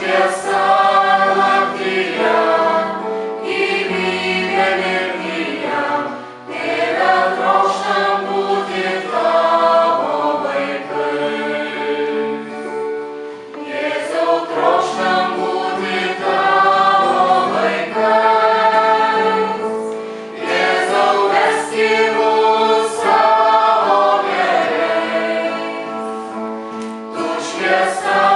šviesa naktyje, gyvybė mirtyje, Tėve trokštam būti Tavo vaikais. Jėzau, trokštam būti Tavo vaikais. Jėzau, veski mus savo keliais. Tu šviesa